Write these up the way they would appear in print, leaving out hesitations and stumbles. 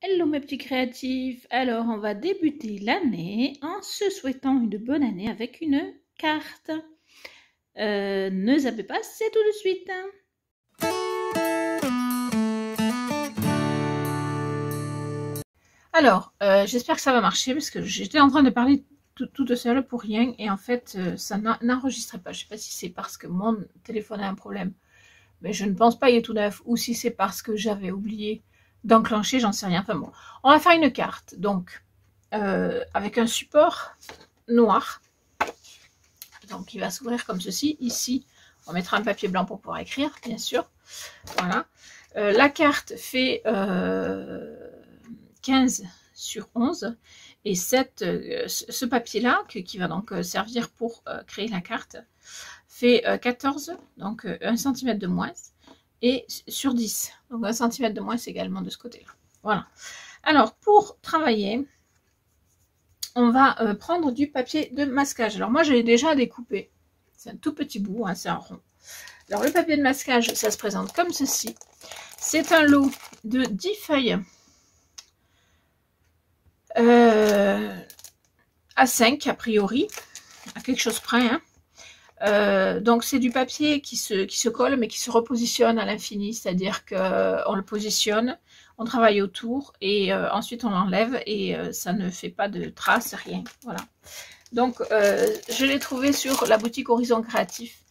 Hello mes petits créatifs, alors on va débuter l'année en se souhaitant une bonne année avec une carte. Ne zappez pas, c'est tout de suite. Alors, j'espère que ça va marcher parce que j'étais en train de parler toute seule pour rien et en fait ça n'enregistrait pas. Je ne sais pas si c'est parce que mon téléphone a un problème, mais je ne pense pas, il est tout neuf, ou si c'est parce que j'avais oublié d'enclencher, j'en sais rien. Enfin bon, on va faire une carte, donc avec un support noir. Donc il va s'ouvrir comme ceci. Ici, on mettra un papier blanc pour pouvoir écrire, bien sûr. Voilà. La carte fait 15 sur 11. Et ce papier-là, qui va donc servir pour créer la carte, fait 14, donc 1 cm de moins, et sur 10. Donc 1 cm de moins également de ce côté-là. Voilà. Alors, pour travailler, on va prendre du papier de masquage. Alors moi, je l'ai déjà découpé. C'est un tout petit bout, hein, c'est un rond. Alors le papier de masquage, ça se présente comme ceci. C'est un lot de 10 feuilles à 5 a priori, à quelque chose près. Hein. Donc c'est du papier qui se colle mais qui se repositionne à l'infini, c'est-à-dire qu'on le positionne, on travaille autour et ensuite on l'enlève et ça ne fait pas de traces, rien. Voilà. Donc je l'ai trouvé sur la boutique Horizon Créatif.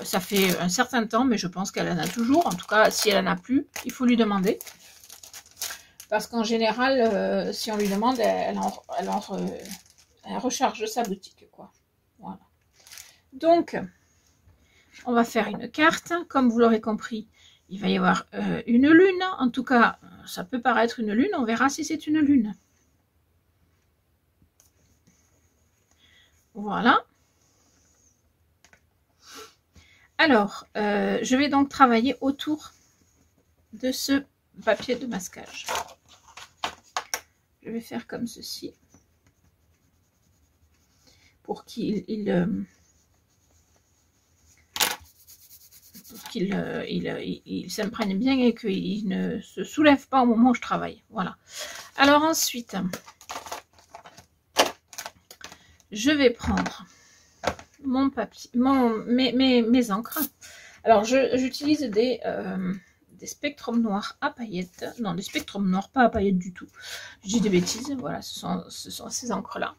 Ça fait un certain temps, mais je pense qu'elle en a toujours. En tout cas, si elle en a plus, il faut lui demander. Parce qu'en général, si on lui demande, elle recharge sa boutique, quoi. Voilà. Donc, on va faire une carte. Comme vous l'aurez compris, il va y avoir une lune. En tout cas, ça peut paraître une lune. On verra si c'est une lune. Voilà. Alors, je vais donc travailler autour de ce papier de masquage. Je vais faire comme ceci pour qu'il s'imprègne bien et qu'il ne se soulève pas au moment où je travaille. Voilà. Alors ensuite, je vais prendre mon papier, mes encres. Alors j'utilise des spectrums noirs à paillettes. Non, des spectrums noirs, pas à paillettes du tout. Je dis des bêtises. Voilà, ce sont ces encres-là.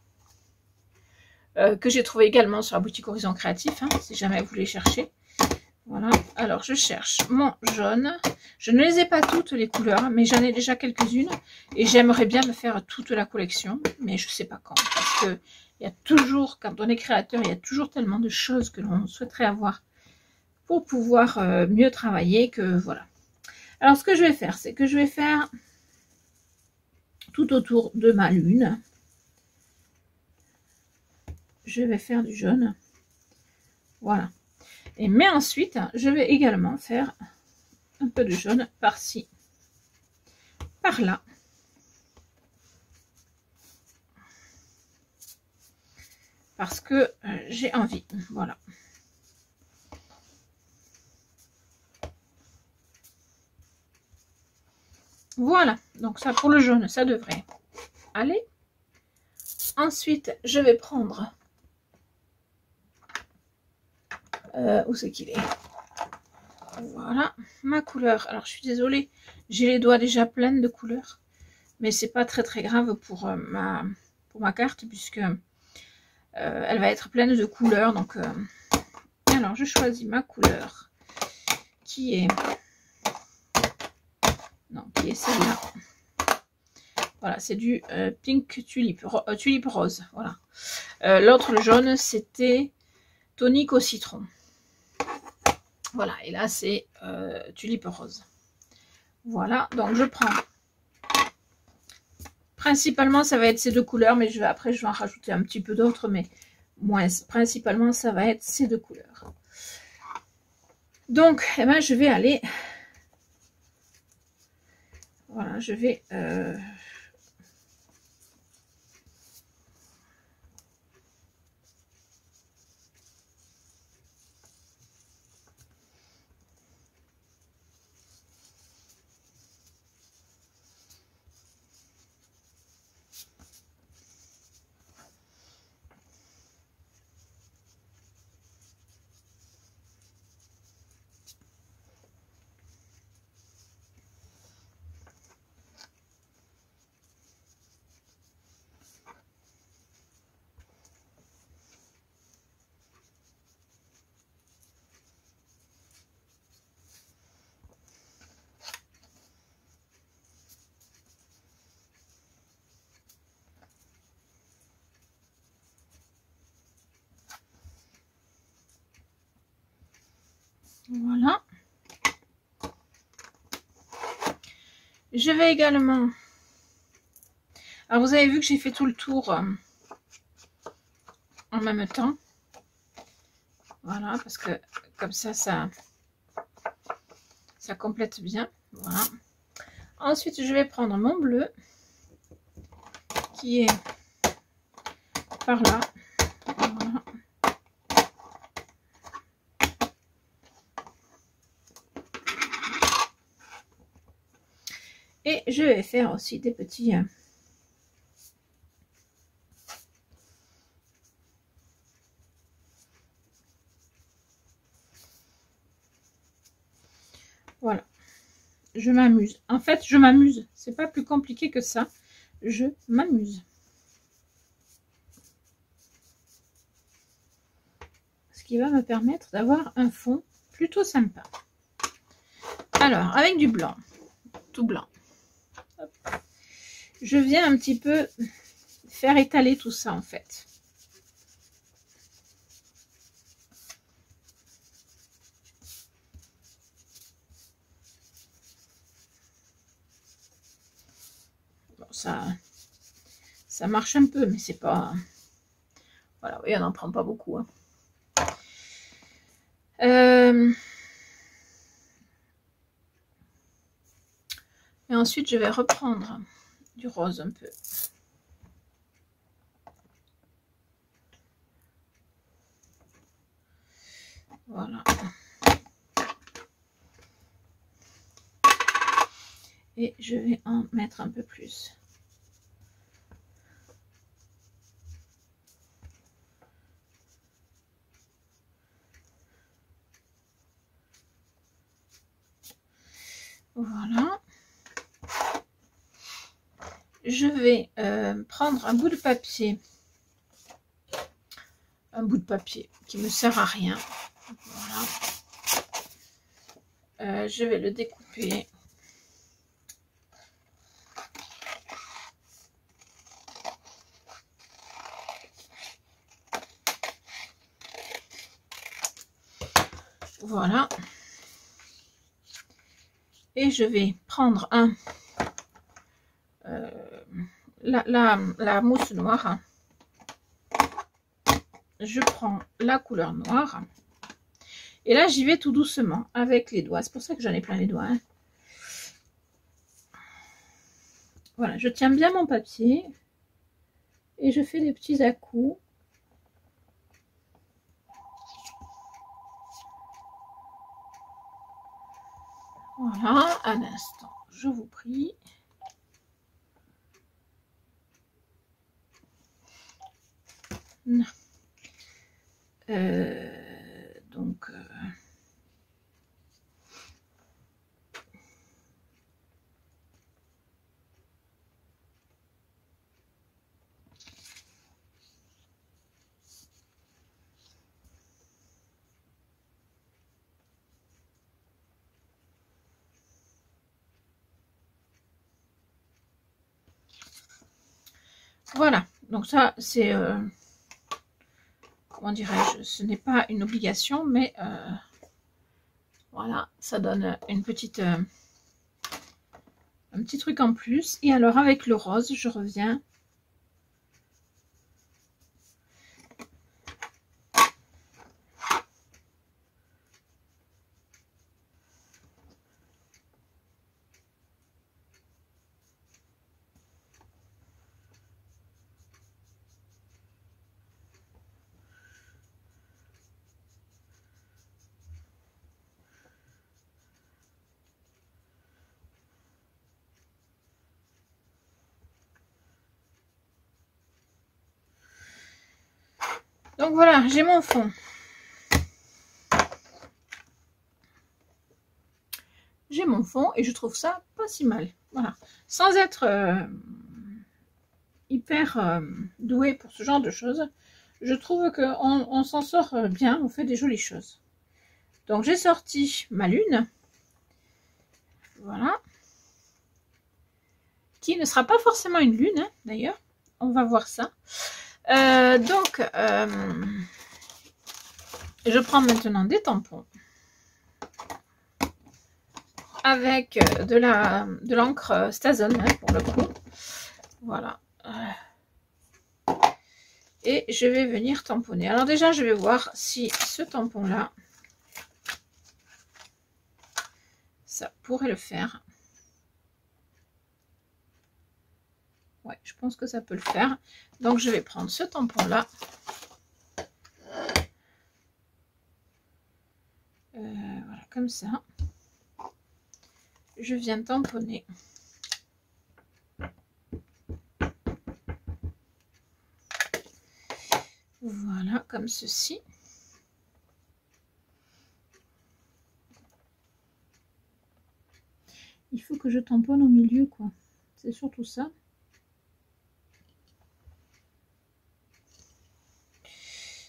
Que j'ai trouvé également sur la boutique Horizon Créatif, hein, si jamais vous voulez chercher. Voilà, alors je cherche mon jaune. Je ne les ai pas toutes les couleurs, mais j'en ai déjà quelques-unes. Et j'aimerais bien me faire toute la collection, mais je ne sais pas quand. Parce que il y a toujours, quand on est créateur, il y a toujours tellement de choses que l'on souhaiterait avoir pour pouvoir mieux travailler que voilà. Alors ce que je vais faire, c'est que je vais faire tout autour de ma lune. Je vais faire du jaune. Voilà. Mais ensuite, je vais également faire un peu de jaune par-ci, par-là. Parce que j'ai envie. Voilà. Voilà. Donc ça, pour le jaune, ça devrait aller. Ensuite, je vais prendre... où c'est qu'il est? Voilà, ma couleur. Alors, je suis désolée, j'ai les doigts déjà pleins de couleurs. Mais c'est pas très grave pour ma carte, puisque elle va être pleine de couleurs. Donc, alors, je choisis ma couleur, qui est... Non, qui est celle-là. Voilà, c'est du pink tulipe, tulipe rose. Voilà. L'autre, le jaune, c'était tonique au citron. Voilà, et là, c'est tulipe rose. Voilà, donc je prends. Principalement, ça va être ces deux couleurs, mais après, je vais en rajouter un petit peu d'autres, mais moins. Principalement, ça va être ces deux couleurs. Donc, eh ben, je vais aller... Voilà, je vais... Voilà. Je vais également... Alors, vous avez vu que j'ai fait tout le tour en même temps. Voilà, parce que comme ça complète bien. Voilà. Ensuite, je vais prendre mon bleu qui est par là. Voilà. Et je vais faire aussi des petits... Voilà. Je m'amuse. En fait, je m'amuse. C'est pas plus compliqué que ça. Je m'amuse. Ce qui va me permettre d'avoir un fond plutôt sympa. Alors, avec du blanc, tout blanc, hop, je viens un petit peu faire étaler tout ça en fait. Bon, ça marche un peu, mais c'est pas... Voilà, oui, on n'en prend pas beaucoup. Hein. Et ensuite, je vais reprendre du rose un peu. Voilà. Et je vais en mettre un peu plus. Voilà. Je vais prendre un bout de papier. Un bout de papier qui me sert à rien. Voilà. Je vais le découper. Voilà. Et je vais prendre la mousse noire. Je prends la couleur noire. Et là, j'y vais tout doucement avec les doigts. C'est pour ça que j'en ai plein les doigts. Hein. Voilà, je tiens bien mon papier. Et je fais des petits à-coups. Voilà, un instant, je vous prie. Donc, voilà, donc ça c'est, comment dirais-je, ce n'est pas une obligation, mais voilà, ça donne une petite, un petit truc en plus. Et alors avec le rose, je reviens. Donc voilà, j'ai mon fond. J'ai mon fond et je trouve ça pas si mal. Voilà, sans être hyper doué pour ce genre de choses, je trouve qu'on s'en sort bien, on fait des jolies choses. Donc j'ai sorti ma lune, voilà, qui ne sera pas forcément une lune, hein, d'ailleurs, on va voir ça. Donc, je prends maintenant des tampons. avec de l'encre Stazon, hein, pour le coup. Voilà. Et je vais venir tamponner. Alors déjà, je vais voir si ce tampon-là, ça pourrait le faire. Ouais, je pense que ça peut le faire. Donc, je vais prendre ce tampon-là. Voilà, comme ça. Je viens tamponner. Voilà, comme ceci. Il faut que je tamponne au milieu, quoi. C'est surtout ça.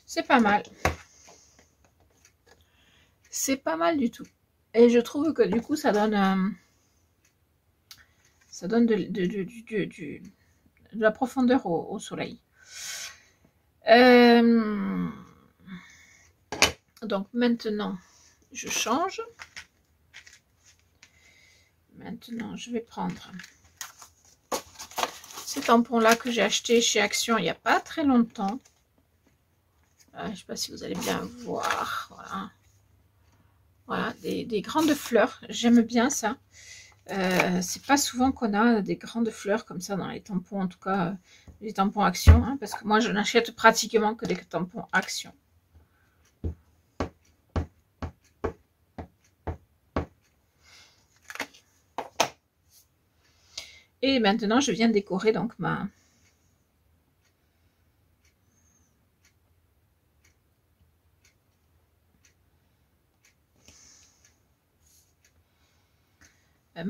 C'est pas mal. C'est pas mal du tout. Et je trouve que du coup, ça donne de la profondeur au soleil. Donc maintenant, je change. Maintenant, je vais prendre ces tampons-là que j'ai acheté chez Action il n'y a pas très longtemps. Je ne sais pas si vous allez bien voir. Voilà, voilà des grandes fleurs. J'aime bien ça. C'est pas souvent qu'on a des grandes fleurs comme ça dans les tampons, en tout cas les tampons Action, hein, parce que moi je n'achète pratiquement que des tampons Action. Et maintenant je viens décorer donc ma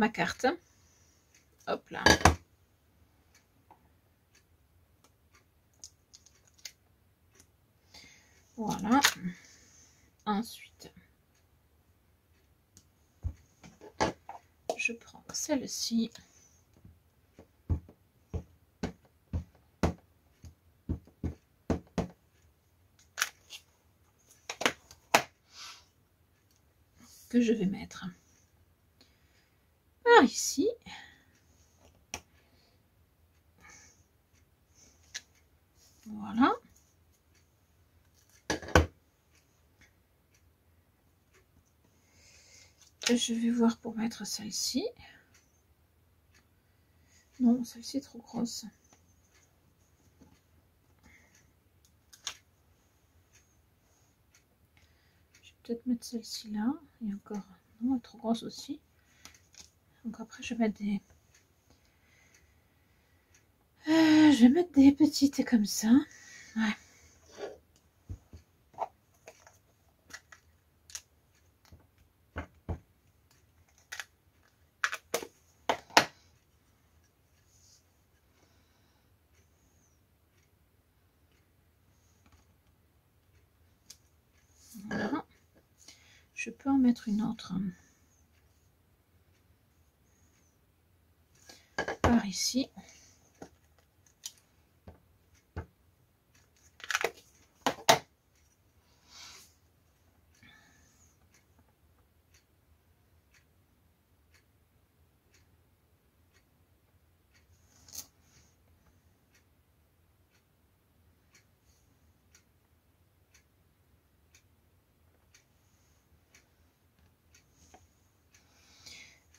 carte. Hop là. Voilà. Ensuite, je prends celle-ci. Que je vais mettre par ici. Voilà. Je vais voir pour mettre celle-ci. Non, celle-ci est trop grosse. Je vais peut-être mettre celle-ci là. Et encore, non, elle est trop grosse aussi. Donc après, je vais mettre des... je vais mettre des petites comme ça. Ouais. Voilà. Je peux en mettre une autre par ici.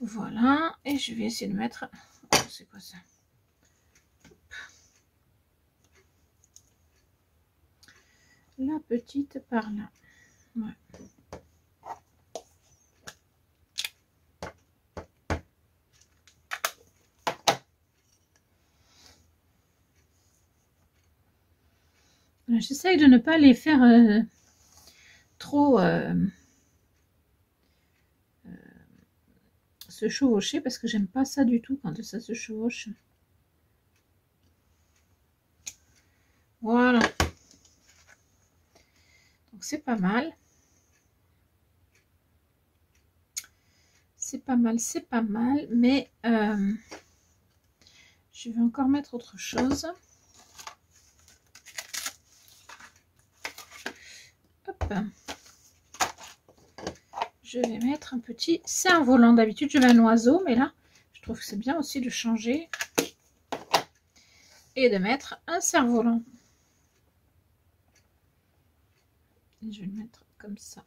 Voilà, et je vais essayer de mettre... Oh, c'est quoi ça? La petite par là. Ouais. J'essaye de ne pas les faire trop se chevaucher parce que j'aime pas ça du tout quand ça se chevauche. Voilà. Donc c'est pas mal. C'est pas mal, c'est pas mal. Mais je vais encore mettre autre chose. Hop. je vais mettre un petit cerf-volant. D'habitude, je mets un oiseau, mais là, je trouve que c'est bien aussi de changer et de mettre un cerf-volant. Je vais le mettre comme ça.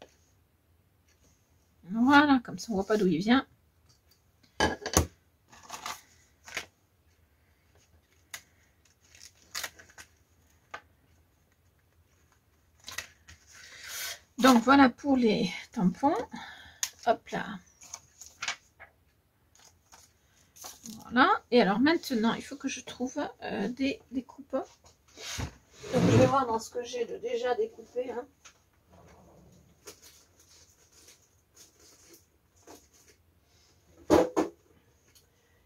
Voilà, comme ça, on voit pas d'où il vient. Donc, voilà pour les tampons. Hop là. Voilà. Et alors, maintenant, il faut que je trouve des coupes. Donc, je vais voir dans ce que j'ai déjà découpé. Hein.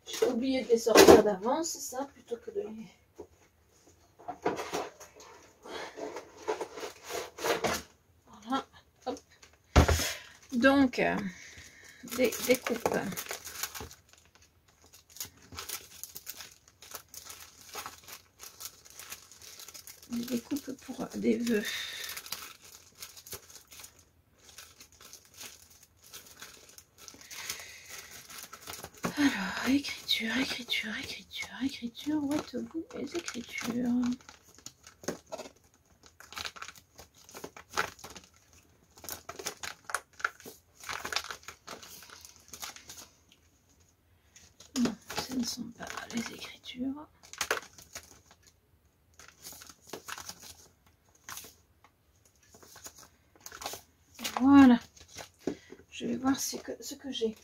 J'ai oublié de les sortir d'avance, ça, plutôt que de les... Voilà. Hop. Donc, des coupes. Des coupes pour des vœux. Alors, écriture, écriture, écriture, écriture. Où êtes-vous les écritures? Non, ce ne sont pas les écritures. Voilà. Je vais voir ce que j'ai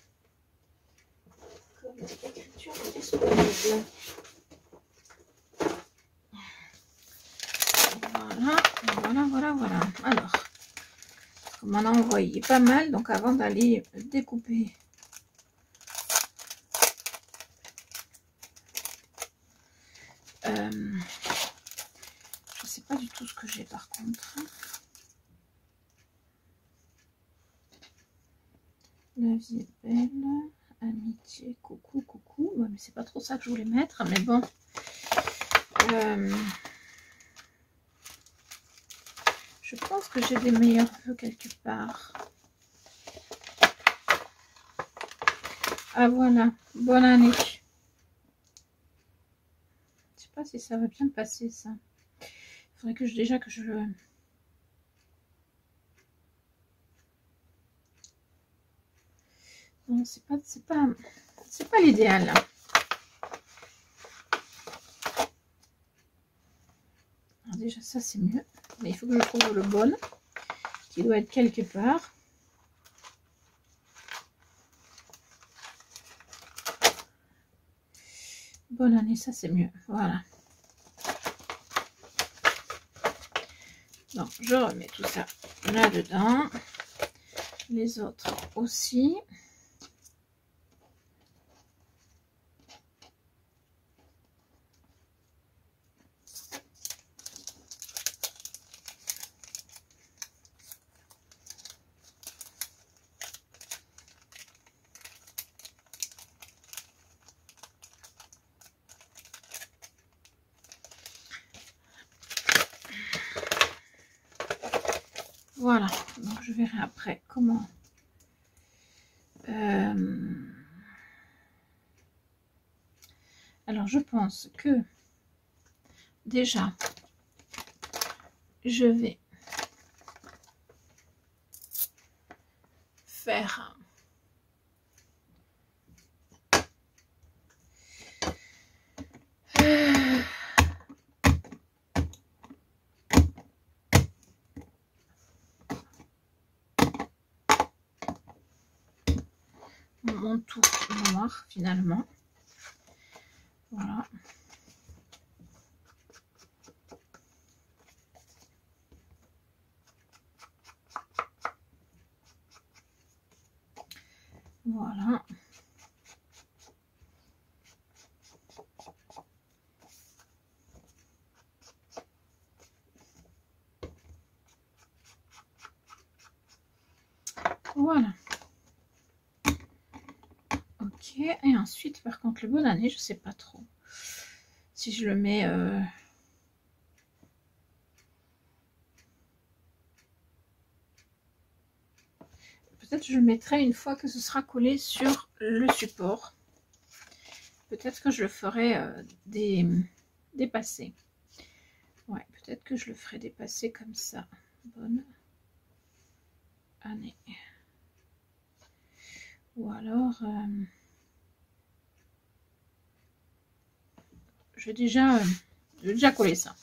comme écriture disponible. Voilà, voilà, voilà, voilà. Alors, comme on a envoyé pas mal, donc avant d'aller découper je sais pas du tout ce que j'ai par contre. La vie est belle, amitié, coucou, coucou. Ouais, mais c'est pas trop ça que je voulais mettre, mais bon. Je pense que j'ai des meilleurs vœux quelque part. Ah voilà, bonne année. Je sais pas si ça va bien passer ça. Il faudrait que déjà que je... Non, c'est pas l'idéal. Alors déjà ça c'est mieux, mais il faut que je trouve le bon qui doit être quelque part. Bonne année, ça c'est mieux. Voilà. Donc je remets tout ça là-dedans. Les autres aussi. Voilà, donc je verrai après comment alors je pense que déjà je vais faire mon tout noir finalement. Voilà. Voilà. Voilà. Ok. Et ensuite, par contre, le bonne année, je sais pas trop si je le mets. peut-être je le mettrai une fois que ce sera collé sur le support. Peut-être que je le ferai dépasser. Ouais, peut-être que je le ferai dépasser comme ça. Bonne année. Ou alors, je vais déjà coller ça.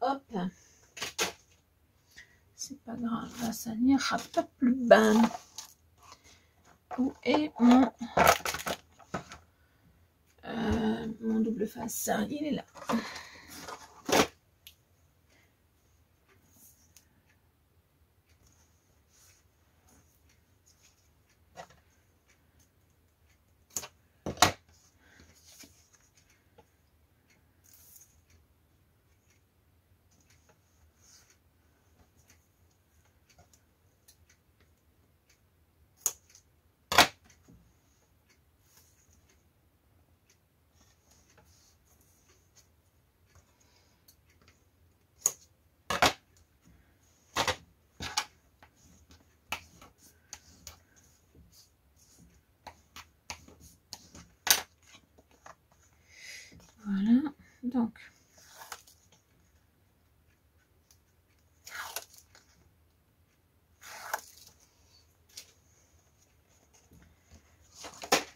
Hop. C'est pas grave, là, ça n'ira pas plus bas. Où est mon double face? Il est là. Voilà, donc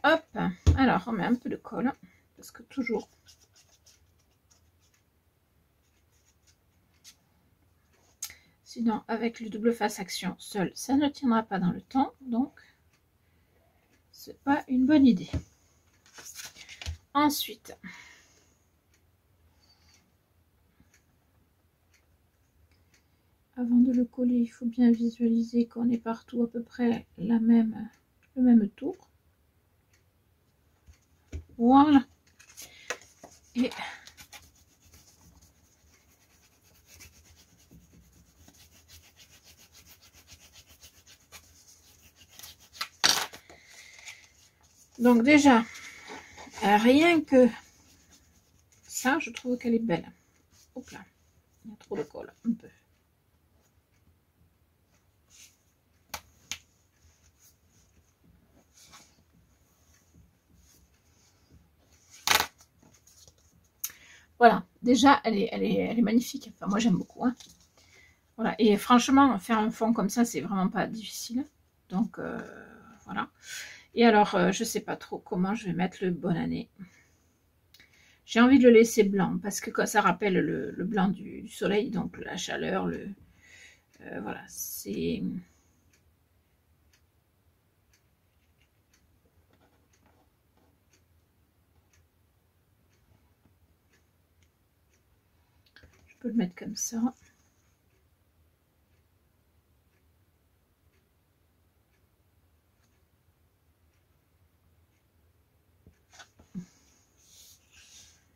hop, alors on met un peu de colle parce que toujours sinon avec le double face action seul ça ne tiendra pas dans le temps, donc c'est pas une bonne idée. Ensuite, avant de le coller, il faut bien visualiser qu'on est partout à peu près le même tour. Voilà. Et donc déjà, rien que ça, je trouve qu'elle est belle. Hop là, il y a trop de colle, un peu. Voilà, déjà, elle est magnifique. Enfin, moi, j'aime beaucoup. Hein. Voilà, et franchement, faire un fond comme ça, c'est vraiment pas difficile. Donc, voilà. Et alors, je sais pas trop comment je vais mettre le bonne année. J'ai envie de le laisser blanc parce que ça rappelle le blanc du soleil, donc la chaleur, voilà, c'est... Je peux le mettre comme ça.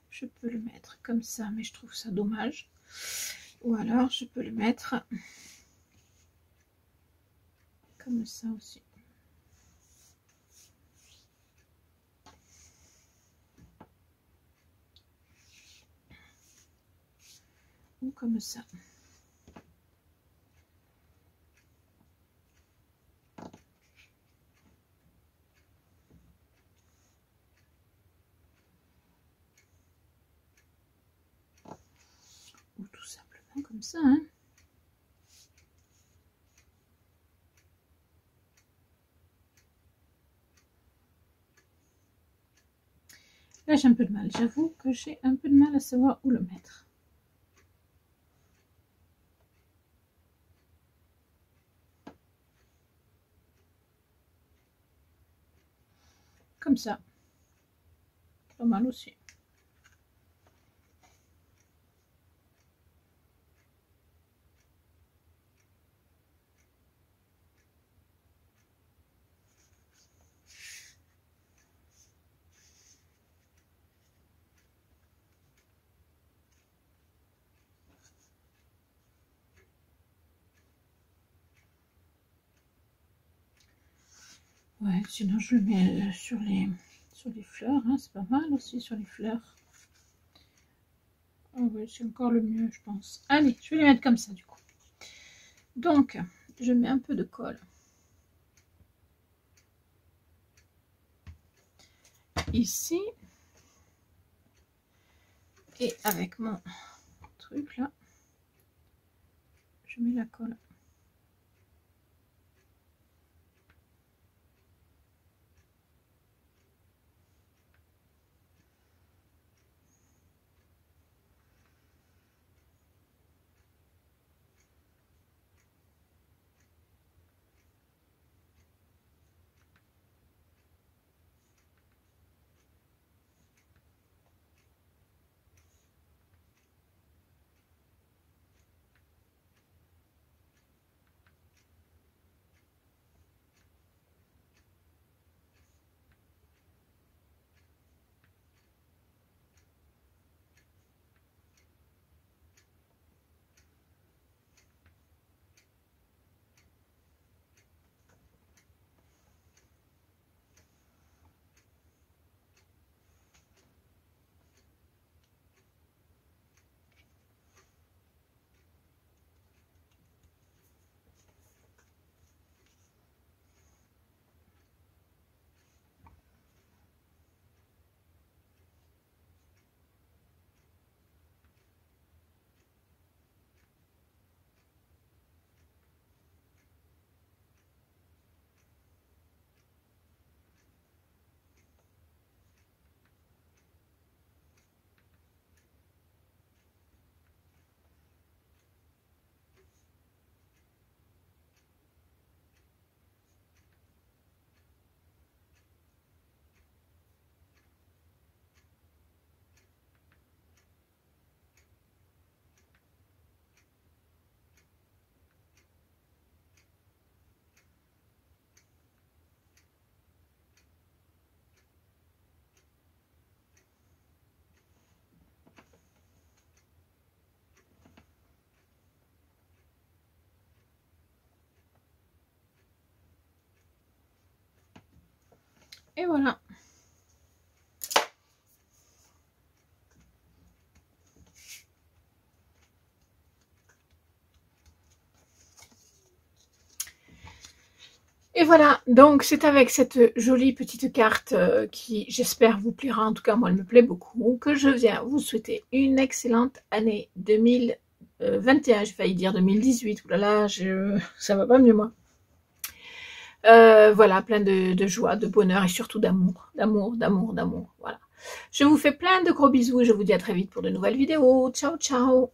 Je peux le mettre comme ça, mais je trouve ça dommage. Ou alors, je peux le mettre comme ça aussi. Ou comme ça. Ou tout simplement comme ça, hein. Là, j'ai un peu de mal. J'avoue que j'ai un peu de mal à savoir où le mettre. Comme ça. Pas mal aussi. Ouais, sinon je le mets sur les fleurs, hein, c'est pas mal aussi sur les fleurs. Oh ouais, c'est encore le mieux, je pense. Allez, je vais les mettre comme ça du coup. Donc, je mets un peu de colle ici. Et avec mon truc là, je mets la colle. Et voilà. Et voilà, donc c'est avec cette jolie petite carte qui, j'espère, vous plaira. En tout cas, moi, elle me plaît beaucoup, que je viens vous souhaiter une excellente année 2021. J'ai failli dire 2018. Ouh là là, ça va pas mieux, moi. Voilà, plein de joie, de bonheur et surtout d'amour. Voilà. Je vous fais plein de gros bisous et je vous dis à très vite pour de nouvelles vidéos. Ciao, ciao!